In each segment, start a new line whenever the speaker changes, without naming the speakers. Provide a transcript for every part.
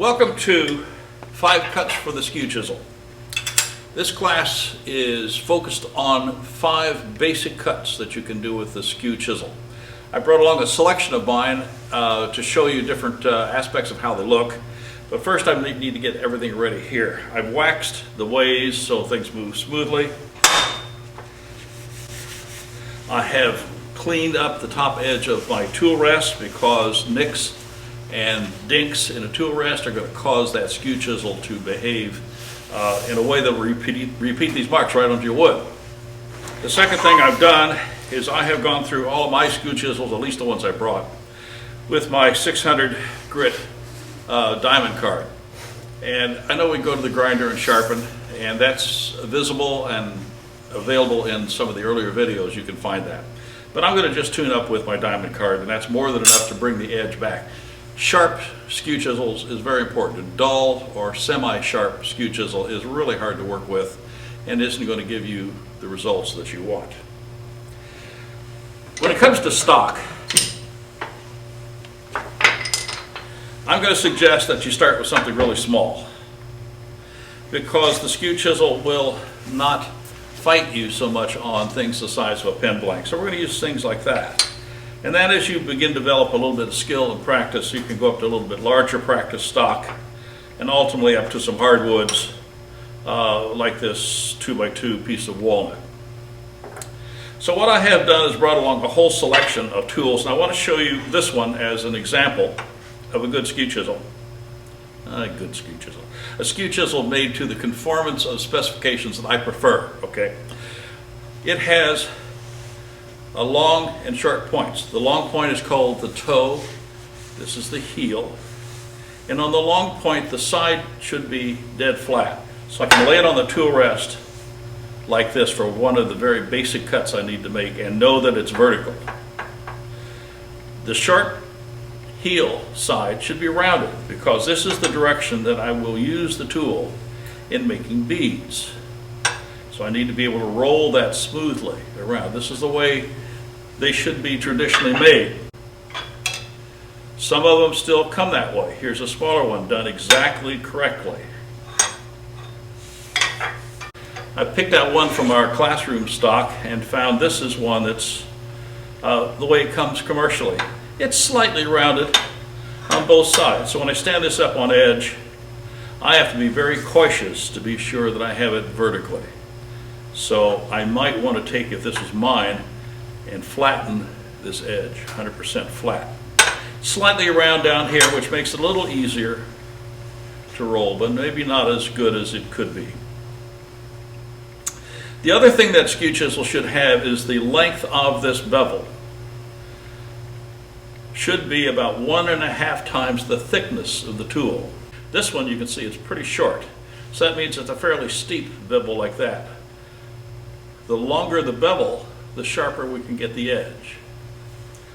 Welcome to 5 Cuts for the Skew Chisel. This class is focused on 5 basic cuts that you can do with the Skew Chisel. I brought along a selection of mine to show you different aspects of how they look. But first I need to get everything ready here. I've waxed the ways so things move smoothly. I have cleaned up the top edge of my tool rest because nicks and dinks in a tool rest are going to cause that Skew Chisel to behave in a way that will repeat these marks right onto your wood. The second thing I've done is I have gone through all of my Skew Chisels, at least the ones I brought, with my 600 grit diamond card. And I know we go to the grinder and sharpen, and that's visible and available in some of the earlier videos. You can find that. But I'm going to just tune up with my diamond card, and that's more than enough to bring the edge back. Sharp Skew Chisels is very important. A dull or semi-sharp Skew Chisel is really hard to work with and isn't going to give you the results that you want. When it comes to stock, I'm going to suggest that you start with something really small, because the Skew Chisel will not fight you so much on things the size of a pen blank. So we're going to use things like that. And then as you begin to develop a little bit of skill and practice, you can go up to a little bit larger practice stock and ultimately up to some hardwoods like this 2x2 piece of walnut. So what I have done is brought along a whole selection of tools, and I want to show you this one as an example of a good Skew Chisel. A good Skew Chisel. A Skew Chisel made to the conformance of specifications that I prefer, okay? It has a long and short points. The long point is called the toe. This is the heel. And on the long point, the side should be dead flat. So I can lay it on the tool rest like this for one of the very basic cuts I need to make and know that it's vertical. The short heel side should be rounded because this is the direction that I will use the tool in making beads. So I need to be able to roll that smoothly around. This is the way they should be traditionally made. Some of them still come that way. Here's a smaller one done exactly correctly. I picked out one from our classroom stock and found this is one that's the way it comes commercially. It's slightly rounded on both sides. So when I stand this up on edge, I have to be very cautious to be sure that I have it vertically. So I might want to take, if this was mine, and flatten this edge, 100% flat. Slightly around down here, which makes it a little easier to roll, but maybe not as good as it could be. The other thing that Skew Chisel should have is the length of this bevel. Should be about 1.5 times the thickness of the tool. This one you can see it's pretty short, so that means it's a fairly steep bevel like that. The longer the bevel, the sharper we can get the edge.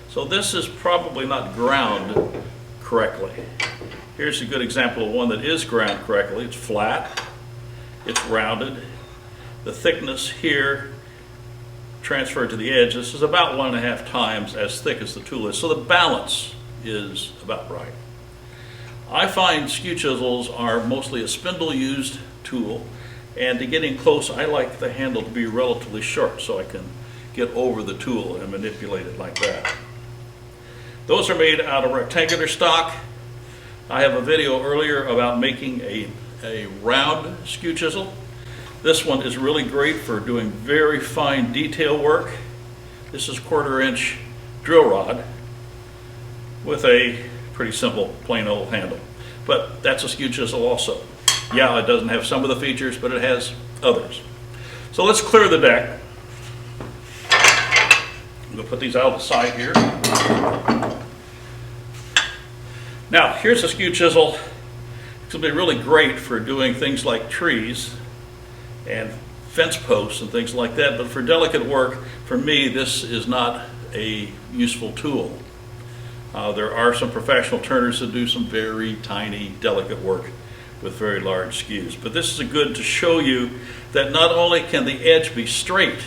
So this is probably not ground correctly. Here's a good example of one that is ground correctly. It's flat, it's rounded. The thickness here transferred to the edge, this is about 1.5 times as thick as the tool is. So the balance is about right. I find Skew Chisels are mostly a spindle used tool, and to getting close I like the handle to be relatively short so I can get over the tool and manipulate it like that. Those are made out of rectangular stock. I have a video earlier about making a round Skew Chisel. This one is really great for doing very fine detail work. This is 1/4 inch drill rod with a pretty simple plain old handle. But that's a Skew Chisel also. Yeah, it doesn't have some of the features, but it has others. So let's clear the deck. I'm going to put these out of the side here. Now, here's a Skew Chisel. It's going to be really great for doing things like trees and fence posts and things like that, but for delicate work, for me, this is not a useful tool. There are some professional turners that do some very tiny, delicate work with very large skews, but this is good to show you that not only can the edge be straight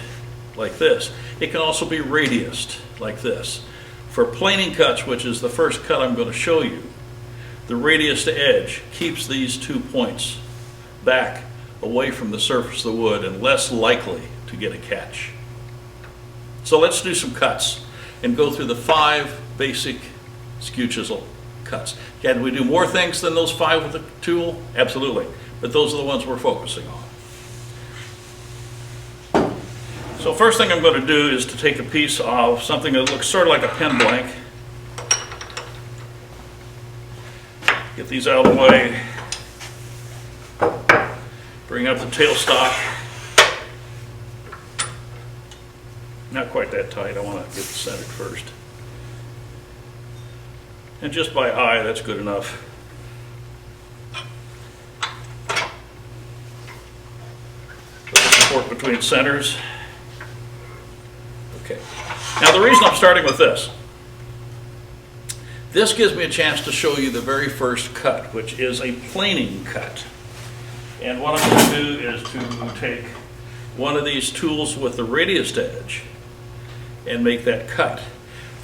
like this, it can also be radiused like this. For planing cuts, which is the first cut I'm going to show you, the radius to edge keeps these 2 points back away from the surface of the wood and less likely to get a catch. So let's do some cuts and go through the 5 basic skew chisel cuts. Can we do more things than those 5 with the tool? Absolutely, but those are the ones we're focusing on. So first thing I'm going to do is to take a piece of something that looks sort of like a pen blank. Get these out of the way. Bring up the tailstock. Not quite that tight, I want to get it centered first. And just by eye, that's good enough. Put the support between centers. Okay. Now the reason I'm starting with this gives me a chance to show you the very first cut, which is a planing cut. And what I'm going to do is to take one of these tools with the radius edge and make that cut.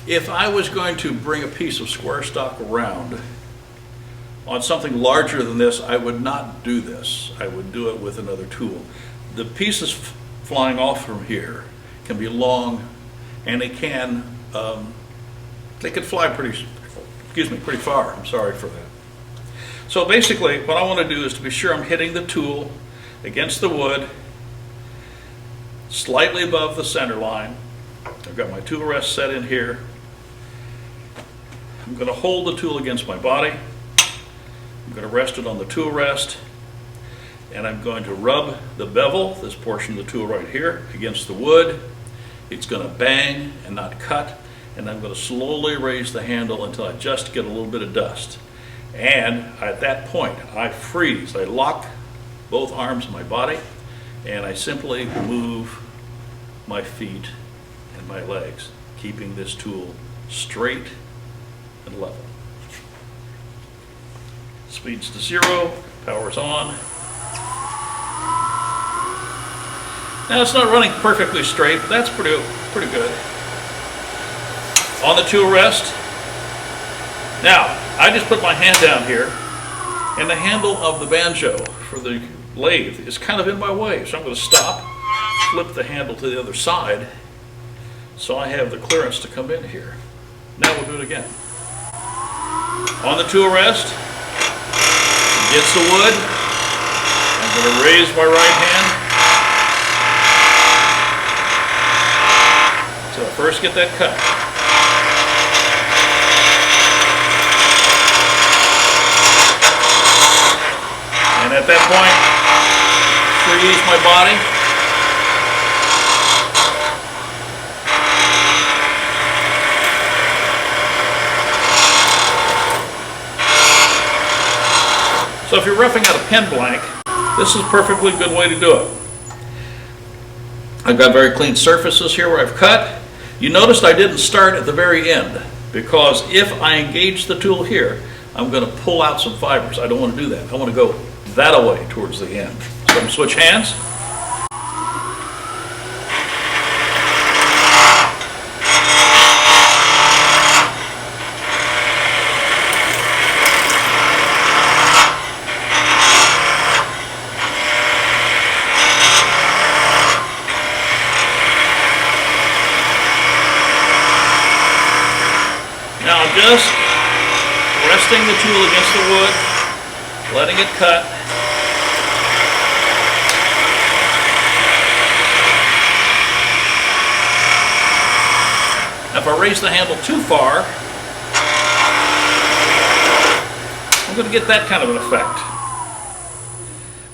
If I was going to bring a piece of square stock around on something larger than this, I would not do this. I would do it with another tool. The pieces flying off from here can be long, and they can fly pretty far. I'm sorry for that. So basically, what I want to do is to be sure I'm hitting the tool against the wood, slightly above the center line. I've got my tool rest set in here. I'm going to hold the tool against my body. I'm going to rest it on the tool rest, and I'm going to rub the bevel, this portion of the tool right here, against the wood. It's going to bang and not cut, and I'm going to slowly raise the handle until I just get a little bit of dust. And at that point, I freeze. I lock both arms of my body, and I simply move my feet and my legs, keeping this tool straight and level. Speed's to 0, power's on. Now it's not running perfectly straight, but that's pretty good. On the tool rest. Now, I just put my hand down here, and the handle of the banjo for the lathe is kind of in my way, so I'm going to stop, flip the handle to the other side, so I have the clearance to come in here. Now we'll do it again. On the tool rest, against the wood, I'm going to raise my right hand. So I first get that cut. And at that point, freeze my body. So if you're roughing out a pen blank, this is a perfectly good way to do it. I've got very clean surfaces here where I've cut. You noticed I didn't start at the very end, because if I engage the tool here, I'm going to pull out some fibers. I don't want to do that. I want to go that away towards the end. So I'm going to switch hands. Now I'm just resting the tool against the wood, letting it cut. Now if I raise the handle too far, I'm going to get that kind of an effect.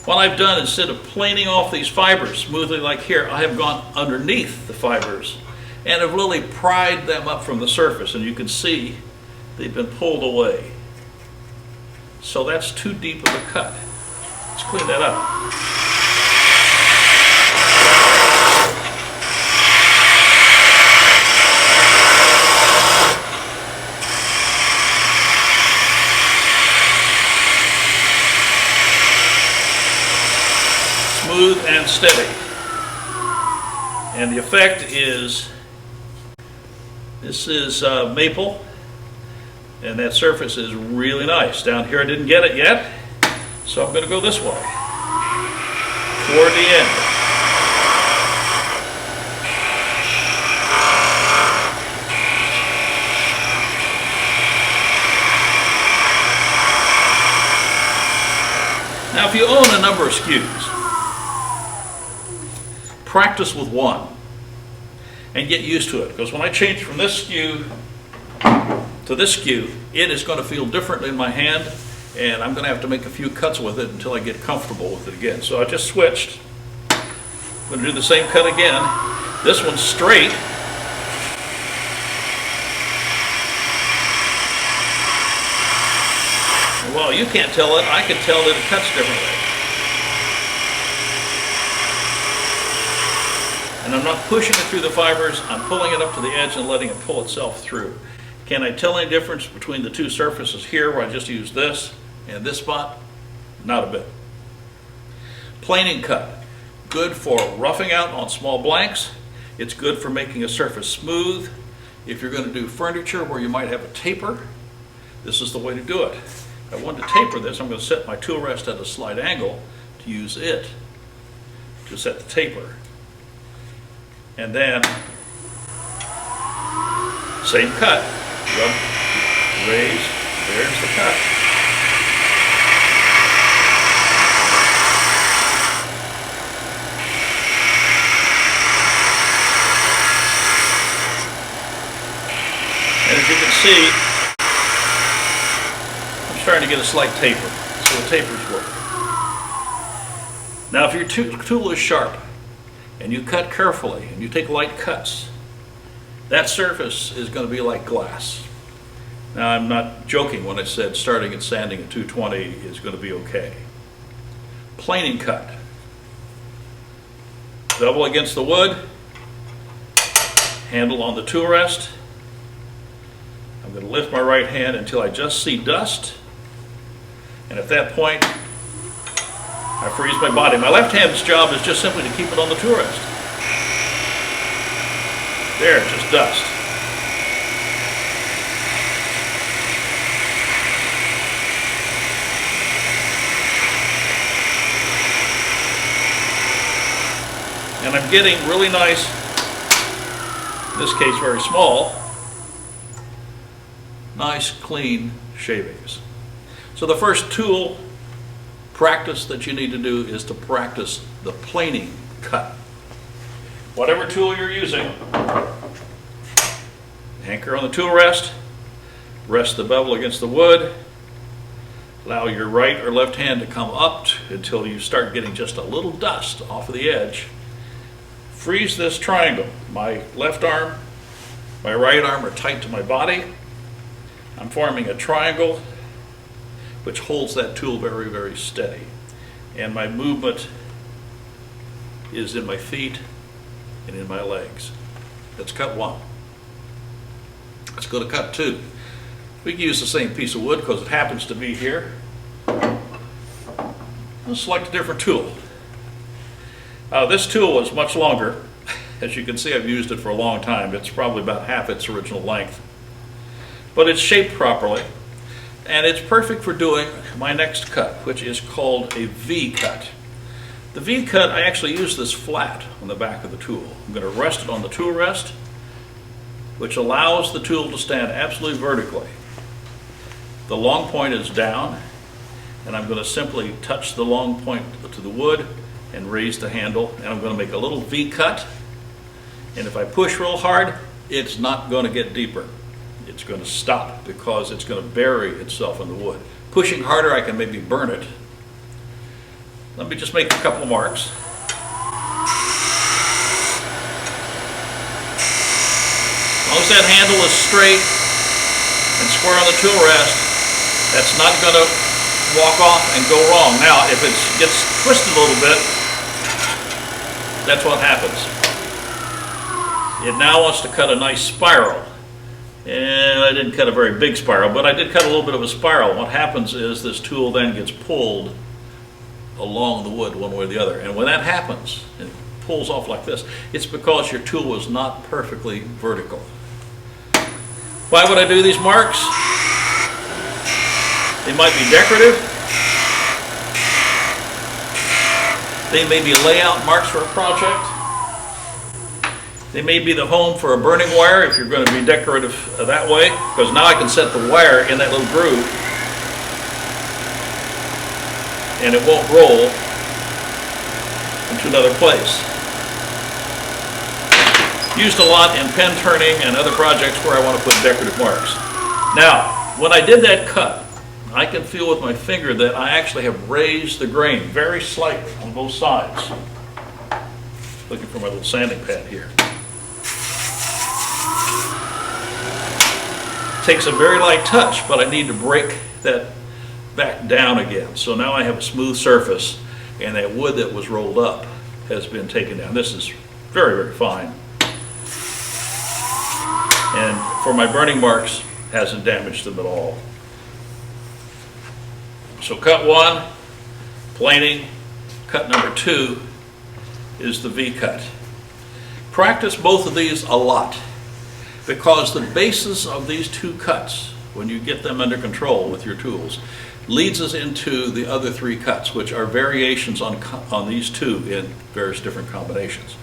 What I've done, instead of planing off these fibers smoothly like here, I have gone underneath the fibers and have really pried them up from the surface, and you can see they've been pulled away. So that's too deep of a cut. Let's clean that up. Smooth and steady. And the effect is, this is maple, And that surface is really nice. Down here I didn't get it yet, so I'm going to go this way, toward the end. Now if you own a number of skews, practice with one and get used to it, because when I change from this skew to this skew, it is going to feel different in my hand, and I'm going to have to make a few cuts with it until I get comfortable with it again. So I just switched. I'm going to do the same cut again. This one's straight. Well, you can't tell it. I can tell that it cuts differently. And I'm not pushing it through the fibers. I'm pulling it up to the edge and letting it pull itself through. Can I tell any difference between the two surfaces here where I just used this and this spot? Not a bit. Planing cut. Good for roughing out on small blanks. It's good for making a surface smooth. If you're going to do furniture where you might have a taper, this is the way to do it. If I want to taper this, I'm going to set my tool rest at a slight angle to use it to set the taper. And then, same cut, rub, raise, there's the cut. And as you can see, I'm starting to get a slight taper, so the tapers work. Now if your tool is sharp, and you cut carefully, and you take light cuts, that surface is going to be like glass. Now I'm not joking when I said starting at sanding at 220 is going to be okay. Planing cut. Bevel against the wood, handle on the tool rest. I'm going to lift my right hand until I just see dust, and at that point I freeze my body. My left hand's job is just simply to keep it on the tool rest. There, just dust. And I'm getting really nice, in this case very small, nice clean shavings. So the first tool practice that you need to do is to practice the planing cut. Whatever tool you're using, anchor on the tool rest, rest the bevel against the wood, allow your right or left hand to come up until you start getting just a little dust off of the edge. Freeze this triangle. My left arm, my right arm are tight to my body. I'm forming a triangle which holds that tool very, very steady. And my movement is in my feet and in my legs. That's cut one. Let's go to cut two. We can use the same piece of wood because it happens to be here. Let's select a different tool. This tool is much longer. As you can see, I've used it for a long time. It's probably about half its original length. But it's shaped properly. And it's perfect for doing my next cut, which is called a V cut. The V cut, I actually use this flat on the back of the tool. I'm going to rest it on the tool rest, which allows the tool to stand absolutely vertically. The long point is down, and I'm going to simply touch the long point to the wood and raise the handle, and I'm going to make a little V cut. And if I push real hard, it's not going to get deeper. It's going to stop because it's going to bury itself in the wood. Pushing harder, I can maybe burn it. Let me just make a couple marks. As long as that handle is straight and square on the tool rest, that's not going to walk off and go wrong. Now, if it gets twisted a little bit, that's what happens. It now wants to cut a nice spiral. And I didn't cut a very big spiral, but I did cut a little bit of a spiral. What happens is this tool then gets pulled along the wood one way or the other. And when that happens, and it pulls off like this, it's because your tool was not perfectly vertical. Why would I do these marks? They might be decorative. They may be layout marks for a project. They may be the home for a burning wire if you're going to be decorative that way, because now I can set the wire in that little groove and it won't roll into another place. Used a lot in pen turning and other projects where I want to put decorative marks. Now, when I did that cut, I can feel with my finger that I actually have raised the grain very slightly on both sides. Looking for my little sanding pad here. Takes a very light touch, but I need to break that back down again. So now I have a smooth surface, and that wood that was rolled up has been taken down. This is very, very fine. And for my burning marks, hasn't damaged them at all. So cut one, planing. Cut number two is the V-cut. Practice both of these a lot, because the basis of these two cuts, when you get them under control with your tools, leads us into the other three cuts, which are variations on these two in various different combinations.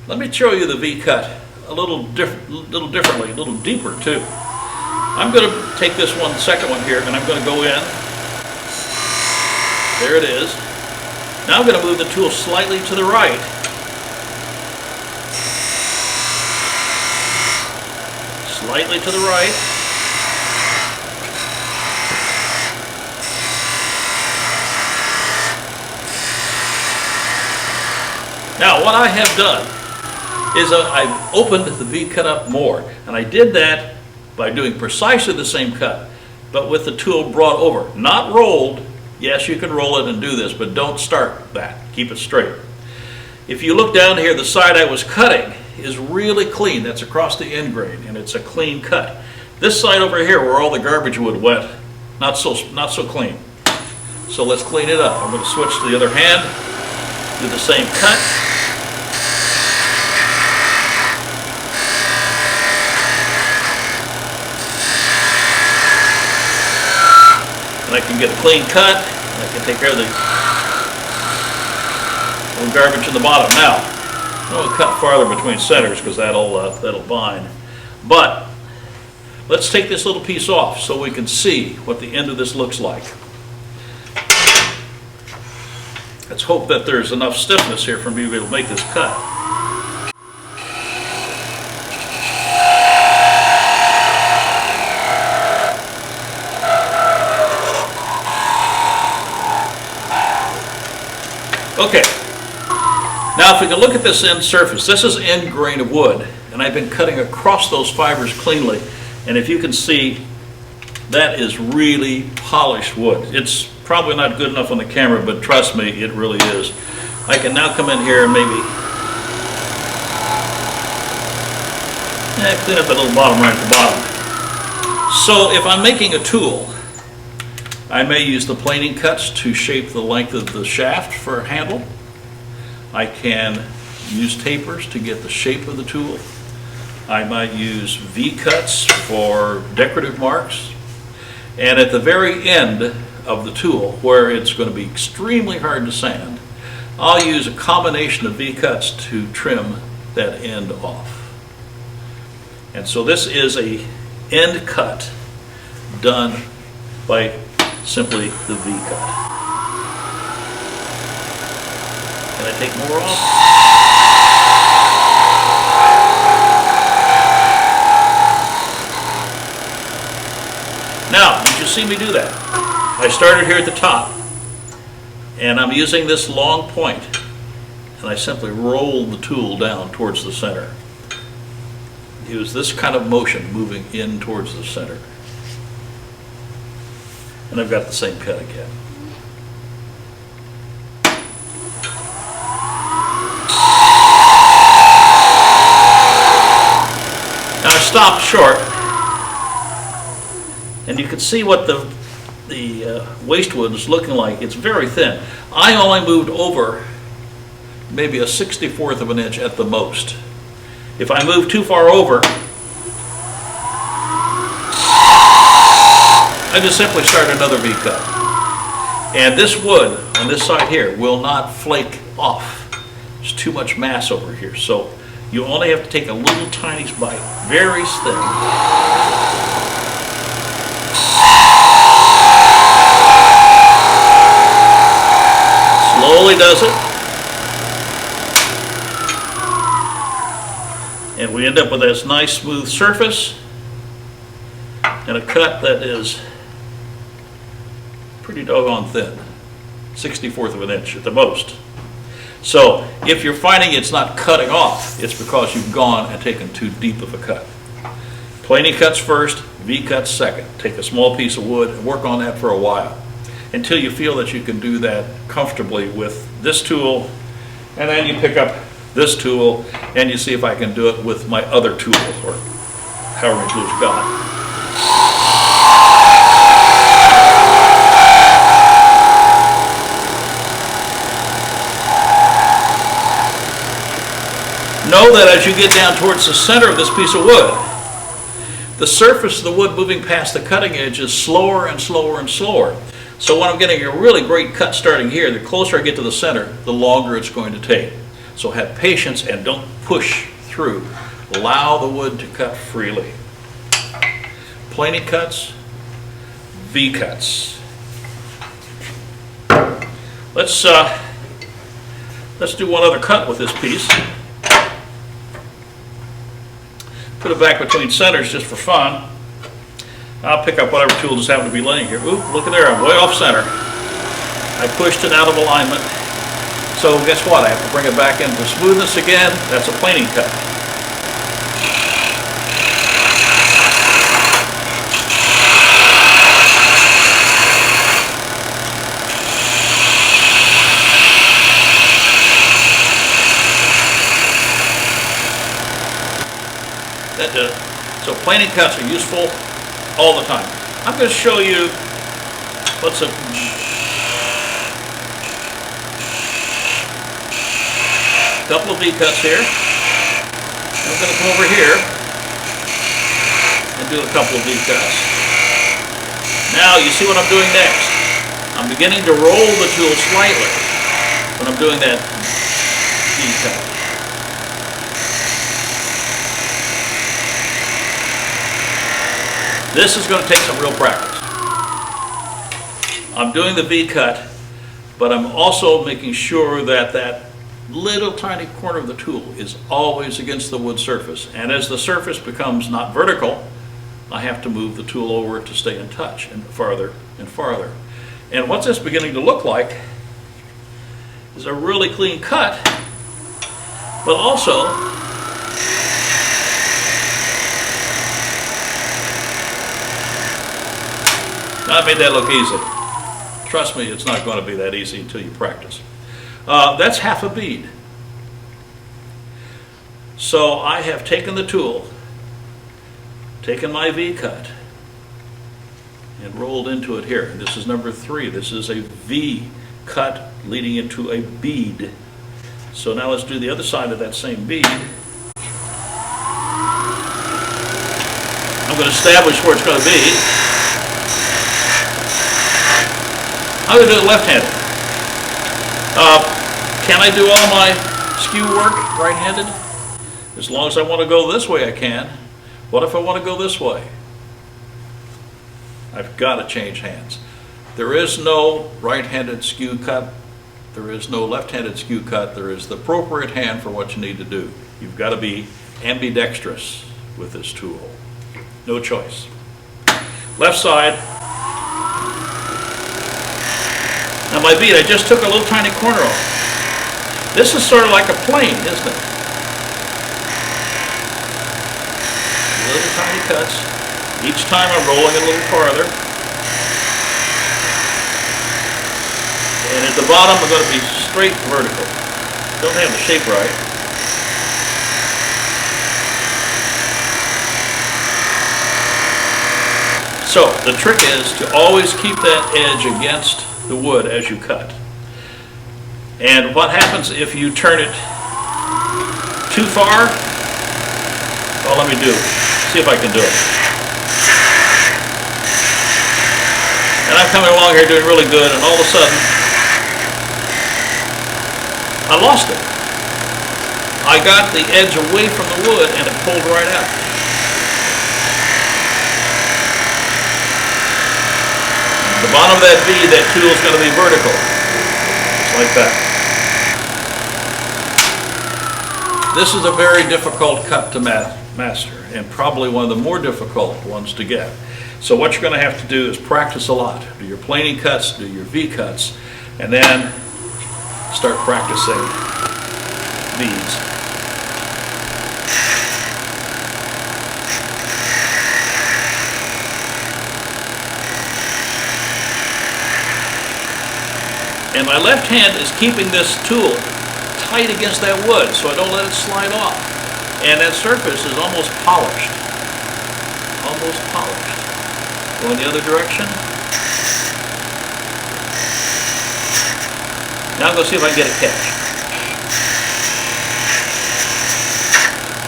Let me show you the V-cut a little differently, a little deeper too. I'm going to take this one, second one here, and I'm going to go in. There it is. Now I'm going to move the tool slightly to the right. Slightly to the right. Now what I have done is I've opened the V-cut up more, and I did that by doing precisely the same cut, but with the tool brought over, not rolled. Yes, you can roll it and do this, but don't start that. Keep it straight. If you look down here, the side I was cutting is really clean. That's across the end grain, and it's a clean cut. This side over here, where all the garbage wood went, not so clean. So let's clean it up. I'm going to switch to the other hand, do the same cut. And I can get a clean cut, and I can take care of the little garbage in the bottom. Now, I'm going to cut farther between centers because that'll bind. But let's take this little piece off so we can see what the end of this looks like. Let's hope that there's enough stiffness here for me to be able to make this cut. Okay, now if we can look at this end surface, this is end grain of wood, and I've been cutting across those fibers cleanly, and if you can see, that is really polished wood. It's probably not good enough on the camera, but trust me, it really is. I can now come in here and maybe clean up that little bottom right at the bottom. So if I'm making a tool, I may use the planing cuts to shape the length of the shaft for a handle. I can use tapers to get the shape of the tool. I might use V-cuts for decorative marks. And at the very end of the tool, where it's going to be extremely hard to sand, I'll use a combination of V-cuts to trim that end off. And so this is a end cut done by simply the V-cut. Can I take more off? Now, did you see me do that? I started here at the top, and I'm using this long point, and I simply roll the tool down towards the center. Use this kind of motion moving in towards the center. And I've got the same cut again. Now I stopped short, and you can see what the waste wood is looking like. It's very thin. I only moved over maybe a 64th of an inch at the most. If I move too far over, I just simply start another V-cut. And this wood on this side here will not flake off. There's too much mass over here. So you only have to take a little tiny bite, very thin. Slowly does it. And we end up with this nice smooth surface and a cut that is pretty doggone thin, 1/64 of an inch at the most. So if you're finding it's not cutting off, it's because you've gone and taken too deep of a cut. Planing cuts first, V-cuts second. Take a small piece of wood and work on that for a while until you feel that you can do that comfortably with this tool, and then you pick up this tool and you see if I can do it with my other tool, or however many tools you got. Know that as you get down towards the center of this piece of wood, the surface of the wood moving past the cutting edge is slower and slower and slower. So when I'm getting a really great cut starting here, the closer I get to the center, the longer it's going to take. So have patience and don't push through. Allow the wood to cut freely. Planing cuts, V-cuts. Let's do one other cut with this piece. Put it back between centers just for fun. I'll pick up whatever tool just happened to be laying here. Oop, look at there, I'm way off center. I pushed it out of alignment. So guess what? I have to bring it back into smoothness again. That's a planing cut. So planing cuts are useful all the time. I'm going to show you what's a couple of V-cuts here. I'm going to come over here and do a couple of V-cuts. Now you see what I'm doing next. I'm beginning to roll the tool slightly when I'm doing that V-cut. This is going to take some real practice. I'm doing the V-cut, but I'm also making sure that that little tiny corner of the tool is always against the wood surface. And as the surface becomes not vertical, I have to move the tool over to stay in touch, and farther and farther. And what's this beginning to look like is a really clean cut, but also I made that look easy. Trust me, it's not going to be that easy until you practice. That's half a bead. So I have taken the tool, taken my V-cut, and rolled into it here. This is number 3. This is a V-cut leading into a bead. So now let's do the other side of that same bead. I'm going to establish where it's going to be. I'm going to do it left-handed. Can I do all of my skew work right-handed? As long as I want to go this way, I can. What if I want to go this way? I've got to change hands. There is no right-handed skew cut. There is no left-handed skew cut. There is the appropriate hand for what you need to do. You've got to be ambidextrous with this tool. No choice. Left side. Now my bead, I just took a little tiny corner off. This is sort of like a plane, isn't it? Little tiny cuts. Each time I'm rolling it a little farther. And at the bottom I'm going to be straight vertical. Don't have the shape right. So the trick is to always keep that edge against the wood as you cut. And what happens if you turn it too far? Well, let me do it. See if I can do it. I'm coming along here doing really good, and all of a sudden, I lost it. I got the edge away from the wood, and it pulled right out. The bottom of that V, that tool is going to be vertical, just like that. This is a very difficult cut to master, and probably one of the more difficult ones to get. So what you're going to have to do is practice a lot. Do your planing cuts, do your V cuts, and then start practicing V's. And my left hand is keeping this tool tight against that wood so I don't let it slide off. And that surface is almost polished. Almost polished. Go in the other direction. Now I'm going to see if I can get a catch.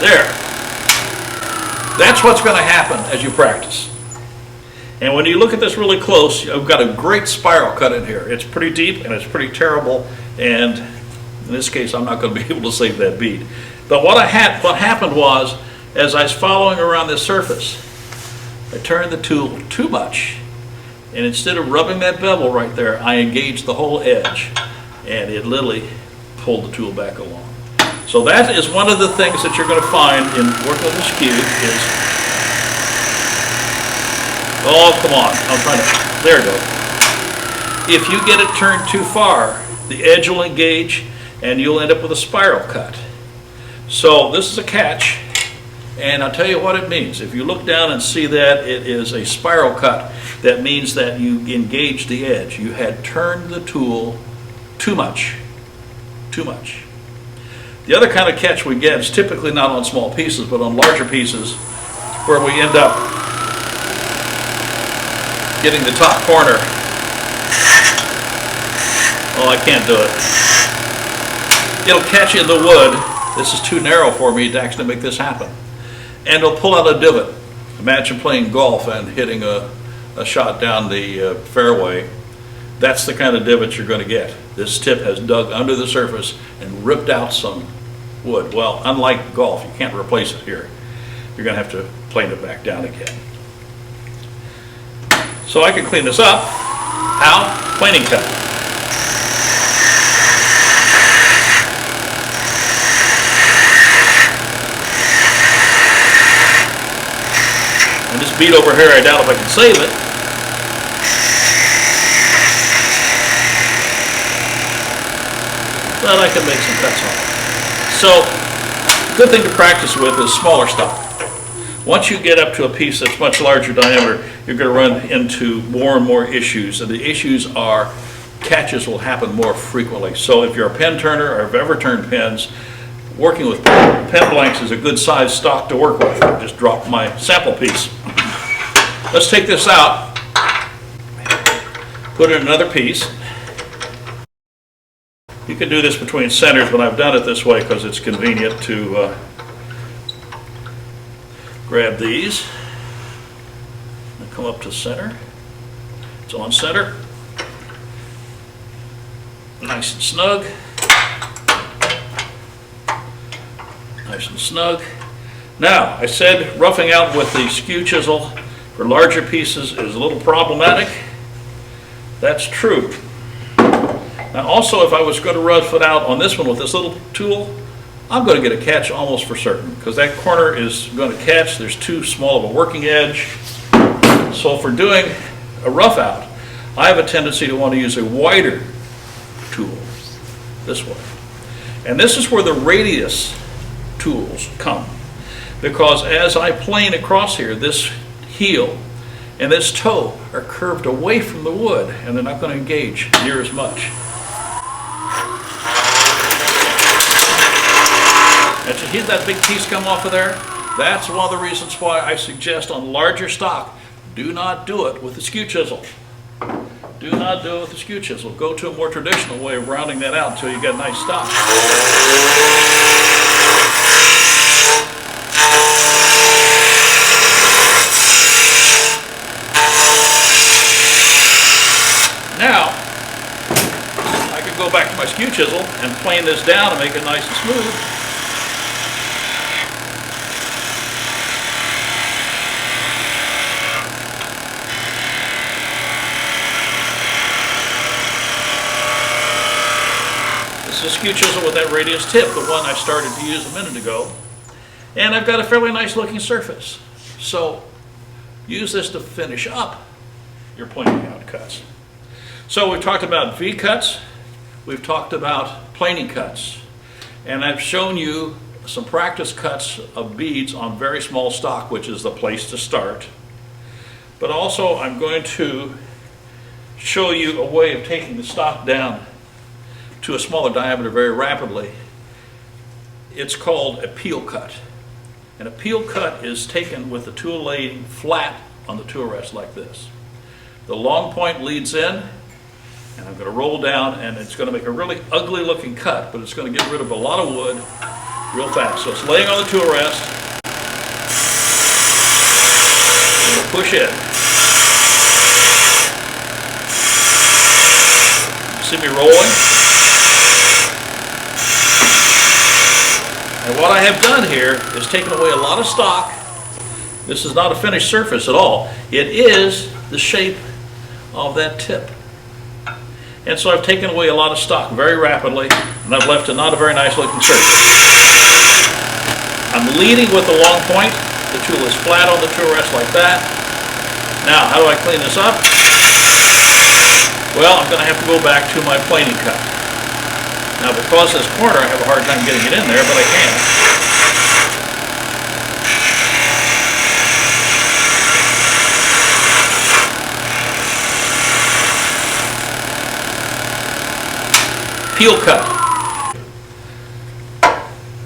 There. That's what's going to happen as you practice. And when you look at this really close, I've got a great spiral cut in here. It's pretty deep and it's pretty terrible, and in this case I'm not going to be able to save that bead. But what happened was, as I was following around this surface, I turned the tool too much, and instead of rubbing that bevel right there, I engaged the whole edge, and it literally pulled the tool back along. So that is one of the things that you're going to find in working with a skew is, oh, come on, I'm trying to, there we go. If you get it turned too far, the edge will engage and you'll end up with a spiral cut. So this is a catch, and I'll tell you what it means. If you look down and see that it is a spiral cut, that means that you engaged the edge. You had turned the tool too much. Too much. The other kind of catch we get is typically not on small pieces, but on larger pieces, where we end up getting the top corner. Oh, I can't do it. It'll catch in the wood. This is too narrow for me to actually make this happen. And it'll pull out a divot. Imagine playing golf and hitting a shot down the fairway. That's the kind of divot you're going to get. This tip has dug under the surface and ripped out some wood. Well, unlike golf, you can't replace it here. You're going to have to plane it back down again. So I can clean this up. How? Planing cut. And this bead over here, I doubt if I can save it. But I can make some cuts on it. So, good thing to practice with is smaller stuff. Once you get up to a piece that's much larger diameter, you're going to run into more and more issues. And the issues are catches will happen more frequently. So if you're a pen turner or have ever turned pens, working with pen blanks is a good size stock to work with. I just dropped my sample piece. Let's take this out, put in another piece. You can do this between centers, but I've done it this way because it's convenient to grab these and come up to center. It's on center. Nice and snug. Nice and snug. Now, I said roughing out with the skew chisel for larger pieces is a little problematic. That's true. Now also, if I was going to rough it out on this one with this little tool, I'm going to get a catch almost for certain, because that corner is going to catch. There's too small of a working edge. So for doing a rough out, I have a tendency to want to use a wider tool, this way. And this is where the radius tools come, because as I plane across here, this heel and this toe are curved away from the wood, and they're not going to engage near as much. And to hear that big piece come off of there, that's one of the reasons why I suggest on larger stock, do not do it with the skew chisel. Do not do it with the skew chisel. Go to a more traditional way of rounding that out until you get a nice stock. and plane this down and make it nice and smooth. This is a Skew Chisel with that radius tip, the one I started to use a minute ago. And I've got a fairly nice looking surface. So use this to finish up your planing out cuts. So we've talked about V cuts, we've talked about planing cuts, and I've shown you some practice cuts of beads on very small stock, which is the place to start. But also I'm going to show you a way of taking the stock down to a smaller diameter very rapidly. It's called a peel cut. And a peel cut is taken with the tool laying flat on the tool rest like this. The long point leads in, and I'm going to roll down, and it's going to make a really ugly looking cut, but it's going to get rid of a lot of wood real fast. So it's laying on the tool rest. I'm going to push in. You see me rolling? And what I have done here is taken away a lot of stock. This is not a finished surface at all. It is the shape of that tip. And so I've taken away a lot of stock very rapidly, and I've left a not a very nice looking surface. I'm leading with the long point. The tool is flat on the tool rest like that. Now, how do I clean this up? Well, I'm going to have to go back to my planing cut. Now, because this corner, I have a hard time getting it in there, but I can. Peel cut.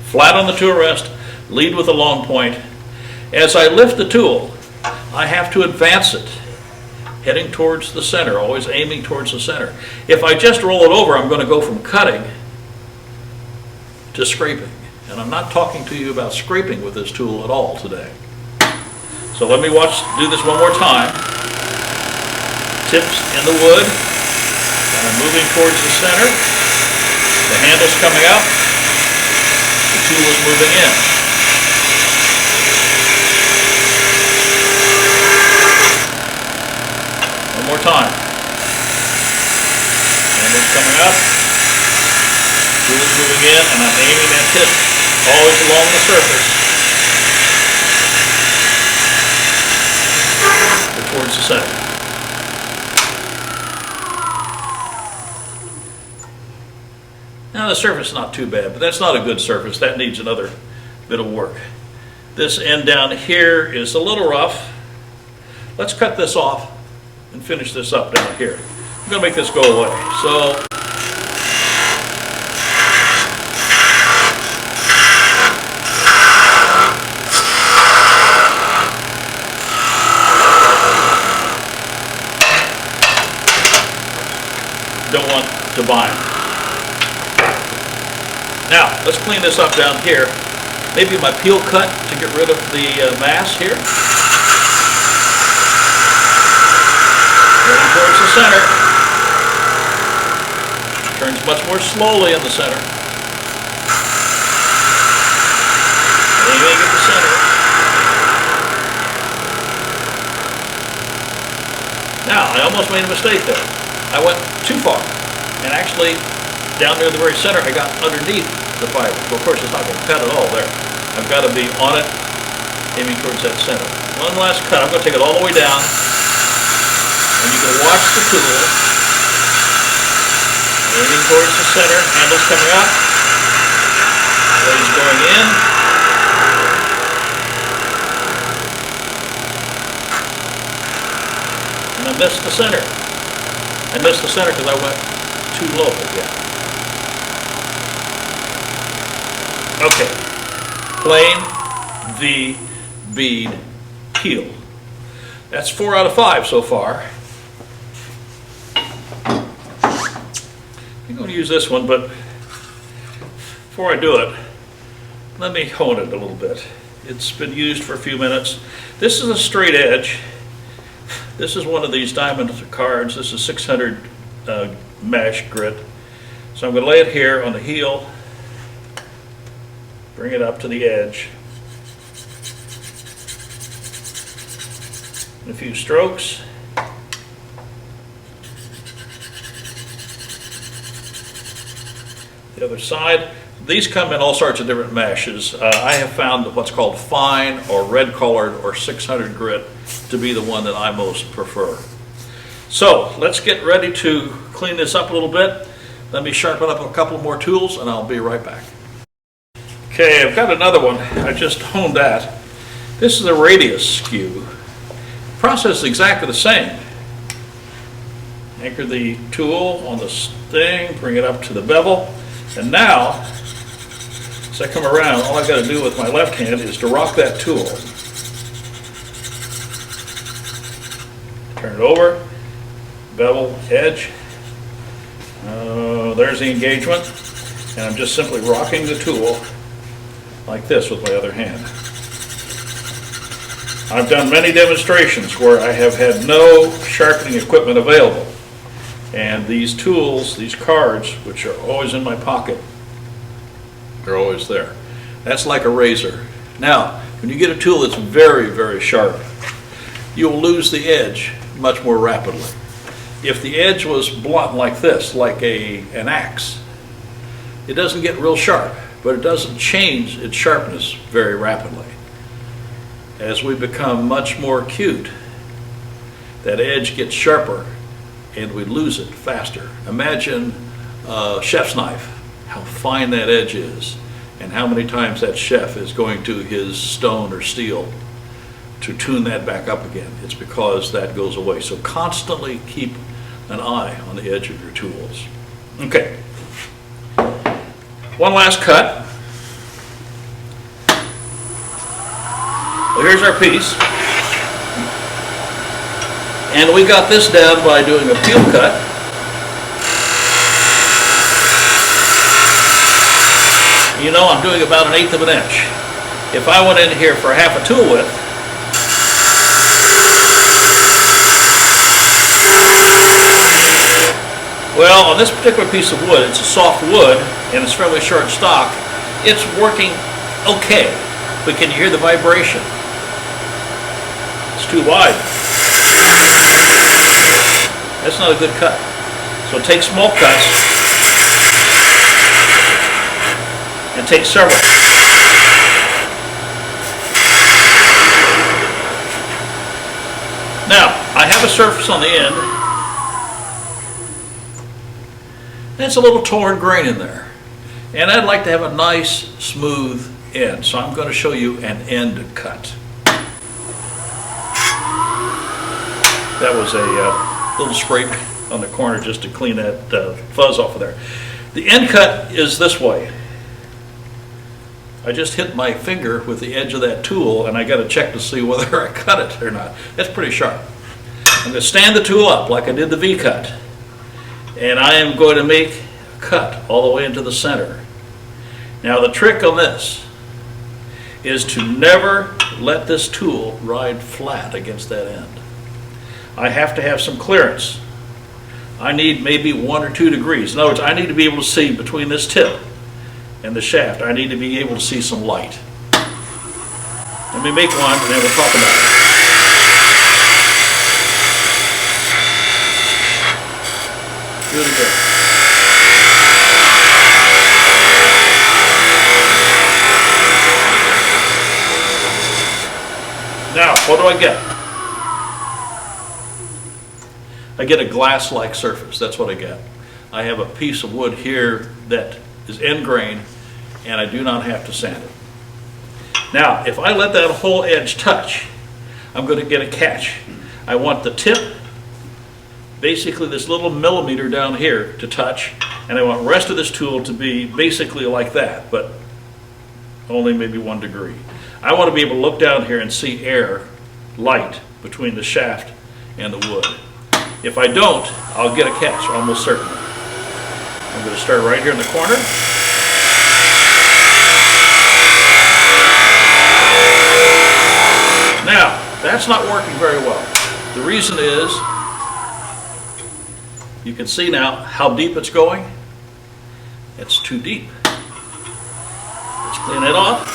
Flat on the tool rest, lead with a long point. As I lift the tool, I have to advance it, heading towards the center, always aiming towards the center. If I just roll it over, I'm going to go from cutting to scraping. And I'm not talking to you about scraping with this tool at all today. So let me do this one more time. Tips in the wood, and I'm moving towards the center. The handle's coming up, the tool is moving in. One more time. Handle's coming up, tool is moving in, and I'm aiming that tip always along the surface towards the center. Now the surface is not too bad, but that's not a good surface. That needs another bit of work. This end down here is a little rough. Let's cut this off and finish this up down here. I'm going to make this go away. So don't want to bind. Now, let's clean this up down here. Maybe my peel cut to get rid of the mass here. Going towards the center. Turns much more slowly in the center. Aiming at the center. Now, I almost made a mistake there. I went too far. And actually, down near the very center, I got underneath the fiber. So of course, it's not going to cut at all there. I've got to be on it, aiming towards that center. One last cut. I'm going to take it all the way down. And you can watch the tool. Aiming towards the center. Handle's coming up. Blade's going in. And I missed the center. I missed the center because I went too low again. Okay, plain V bead peel. That's 4 out of 5 so far. I'm going to use this one, but before I do it, let me hone it a little bit. It's been used for a few minutes. This is a straight edge. This is one of these diamond cards. This is 600 mesh grit. So I'm going to lay it here on the heel, bring it up to the edge. A few strokes. The other side. These come in all sorts of different meshes. I have found what's called fine or red colored or 600 grit to be the one that I most prefer. So let's get ready to clean this up a little bit. Let me sharpen up a couple more tools and I'll be right back. Okay, I've got another one. I just honed that. This is a radius skew. Process is exactly the same. Anchor the tool on the thing, bring it up to the bevel, and now, as I come around, all I've got to do with my left hand is to rock that tool. Turn it over, bevel, edge. There's the engagement, and I'm just simply rocking the tool like this with my other hand. I've done many demonstrations where I have had no sharpening equipment available. And these tools, these cards, which are always in my pocket, they're always there. That's like a razor. Now, when you get a tool that's very, very sharp, you'll lose the edge much more rapidly. If the edge was blunt like this, like an axe, it doesn't get real sharp, but it doesn't change its sharpness very rapidly. As we become much more acute, that edge gets sharper and we lose it faster. Imagine a chef's knife, how fine that edge is, and how many times that chef is going to his stone or steel to tune that back up again. It's because that goes away. So constantly keep an eye on the edge of your tools. Okay, one last cut. Well, here's our piece. And we got this down by doing a peel cut. You know, I'm doing about 1/8 of an inch. If I went in here for half a tool width, well, on this particular piece of wood, it's a soft wood and it's fairly short stock. It's working okay, but can you hear the vibration? It's too wide. That's not a good cut. So take small cuts and take several. Now, I have a surface on the end. And it's a little torn grain in there. And I'd like to have a nice, smooth end. So I'm going to show you an end cut. That was a little scrape on the corner just to clean that fuzz off of there. The end cut is this way. I just hit my finger with the edge of that tool and I got to check to see whether I cut it or not. That's pretty sharp. I'm going to stand the tool up like I did the V cut, and I am going to make a cut all the way into the center. Now the trick on this is to never let this tool ride flat against that end. I have to have some clearance. I need maybe 1 or 2 degrees. In other words, I need to be able to see between this tip and the shaft. I need to be able to see some light. Let me make one and then we'll talk about it. Do it again. Now, what do I get? I get a glass-like surface. That's what I get. I have a piece of wood here that is end grain, and I do not have to sand it. Now, if I let that whole edge touch, I'm going to get a catch. I want the tip, basically this little millimeter down here, to touch, and I want the rest of this tool to be basically like that, but only maybe 1 degree. I want to be able to look down here and see air, light, between the shaft and the wood. If I don't, I'll get a catch, almost certainly. I'm going to start right here in the corner. Now, that's not working very well. The reason is, you can see now how deep it's going. It's too deep. Let's clean it off.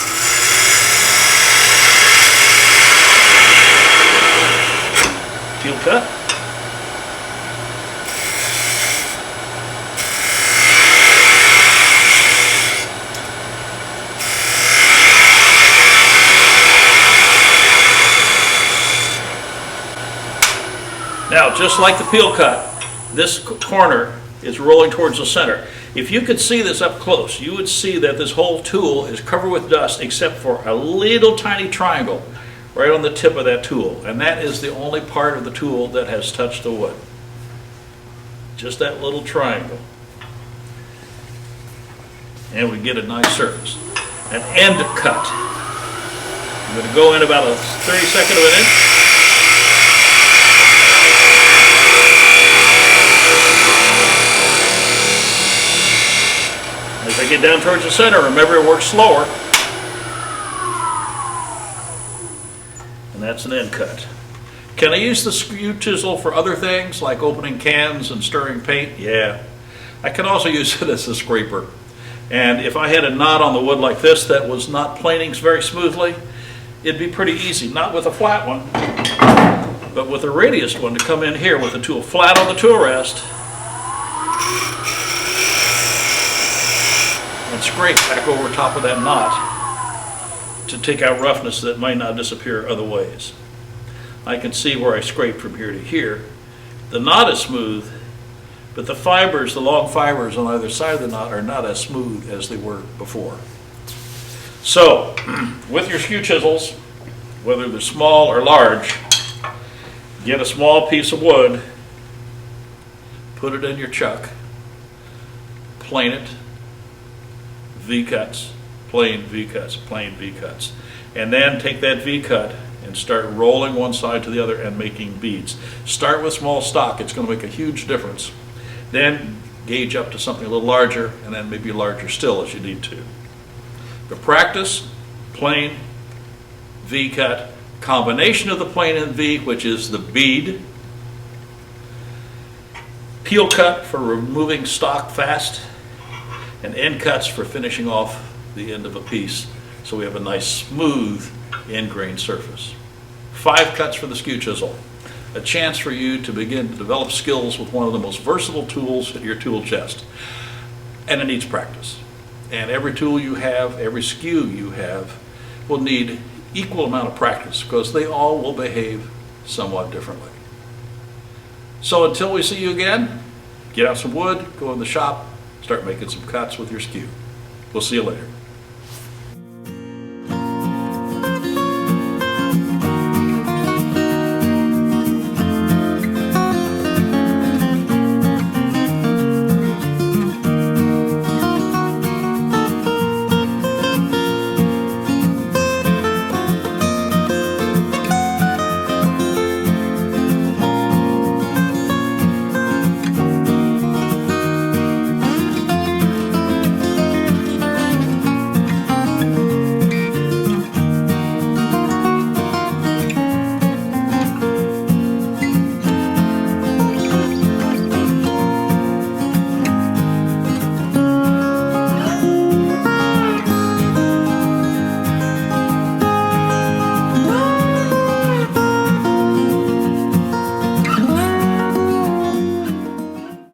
Peel cut. Now, just like the peel cut, this corner is rolling towards the center. If you could see this up close, you would see that this whole tool is covered with dust except for a little tiny triangle right on the tip of that tool. And that is the only part of the tool that has touched the wood. Just that little triangle. And we get a nice surface. An end cut. I'm going to go in about a 32nd of an inch. As I get down towards the center, remember it works slower. And that's an end cut. Can I use the Skew Chisel for other things like opening cans and stirring paint? Yeah. I can also use it as a scraper. And if I had a knot on the wood like this that was not planing very smoothly, it'd be pretty easy. Not with a flat one, but with a radiused one to come in here with the tool flat on the tool rest and scrape back over top of that knot to take out roughness that might not disappear other ways. I can see where I scrape from here to here. The knot is smooth, but the fibers, the long fibers on either side of the knot are not as smooth as they were before. So, with your skew chisels, whether they're small or large, get a small piece of wood, put it in your chuck, plane it, V-cuts, plain V-cuts, plain V-cuts. And then take that V-cut and start rolling one side to the other and making beads. Start with small stock, it's going to make a huge difference. Then gauge up to something a little larger, and then maybe larger still as you need to. The practice, plain, V-cut, combination of the plain and V, which is the bead, peel cut for removing stock fast, and end cuts for finishing off the end of a piece so we have a nice smooth end grain surface. 5 cuts for the Skew Chisel. A chance for you to begin to develop skills with one of the most versatile tools in your tool chest. And it needs practice. And every tool you have, every skew you have, will need equal amount of practice because they all will behave somewhat differently. So until we see you again, get out some wood, go in the shop, start making some cuts with your skew. We'll see you later.